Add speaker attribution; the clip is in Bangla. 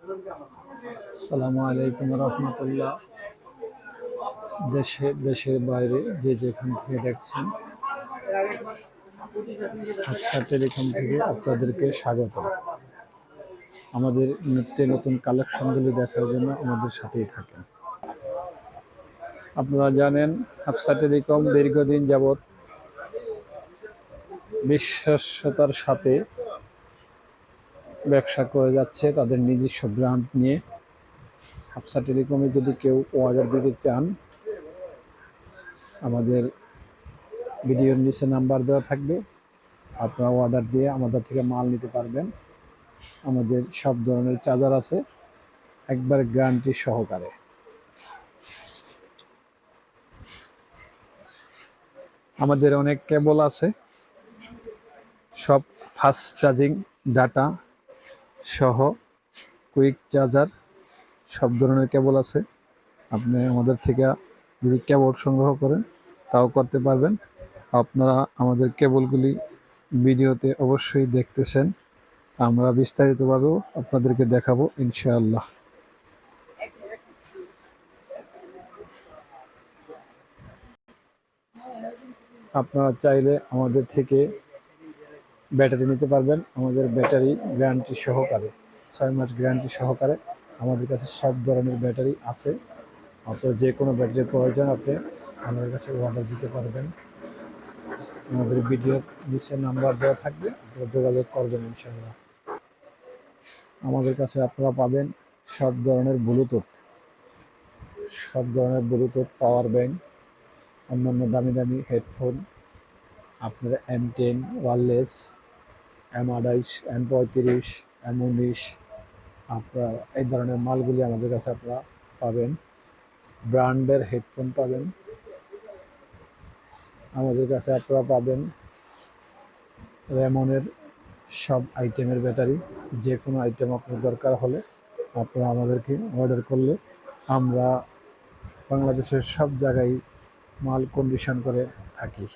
Speaker 1: আসসালামু আলাইকুম রহমতুল্লাহ। দেশের বাইরে যে যেখান থেকে দেখছেন, হাসকা টেলিকম থেকে আপনাদেরকে স্বাগত। আমাদের নিত্য নতুন কালেকশনগুলি দেখার জন্য আমাদের সাথেই থাকেন। আপনারা জানেন, হাফসা টেলিকম দীর্ঘদিন যাবৎ বিশ্বস্ততার সাথে ব্যবসা করে যাচ্ছে তাদের নিজস্ব ব্র্যান্ড নিয়ে। হাফসা টেলিকমে যদি কেউ অর্ডার দিতে চান, আমাদের ভিডিওর নিচে নাম্বার দেওয়া থাকবে, আপনারা অর্ডার দিয়ে আমাদের থেকে মাল নিতে পারবেন। আমাদের সব ধরনের চার্জার আছে, একবার গ্যারান্টি সহকারে। আমাদের অনেক কেবল আছে, সব ফাস্ট চার্জিং, ডাটা সহ, কুইক চার্জার, সব ধরনের কেবল আছে। আপনি আমাদের থেকে যদি কেবল সংগ্রহ করেন তাও করতে পারবেন। আপনারা আমাদের কেবলগুলি ভিডিওতে অবশ্যই দেখতেছেন, আমরা বিস্তারিতভাবেও আপনাদেরকে দেখাবো ইনশাআল্লাহ। আপনারা চাইলে আমাদের থেকে ব্যাটারি নিতে পারবেন। আমাদের ব্যাটারি গ্যারান্টি সহকারে, 6 মাস গ্যারান্টি সহকারে আমাদের কাছে সব ধরনের ব্যাটারি আছে। আপনার যে কোনো ব্যাটারির প্রয়োজন আপনি আমাদের কাছে অর্ডার দিতে পারবেন। আমাদের ভিডিওর নিচে নাম্বার দেওয়া থাকবে, আপনারা যোগাযোগ করবেন ইনশাআল্লাহ। আমাদের কাছে আপনারা পাবেন সব ধরনের ব্লুটুথ, পাওয়ার ব্যাংক, অন্যান্য দামি দামি হেডফোন, আপনার M10 wireless, M28, M35, M19, আপনার এই ধরনের মালগুলি আমাদের কাছে আপনারা পাবেন। ব্র্যান্ডের হেডফোন পাবেন আমাদের কাছে। আপনারা পাবেন রেমনের সব আইটেমের ব্যাটারি। যে কোনো আইটেম আপনার দরকার হলে আপনারা আমাদেরকে অর্ডার করলে আমরা বাংলাদেশের সব জায়গায় মাল কন্ডিশন করে থাকি।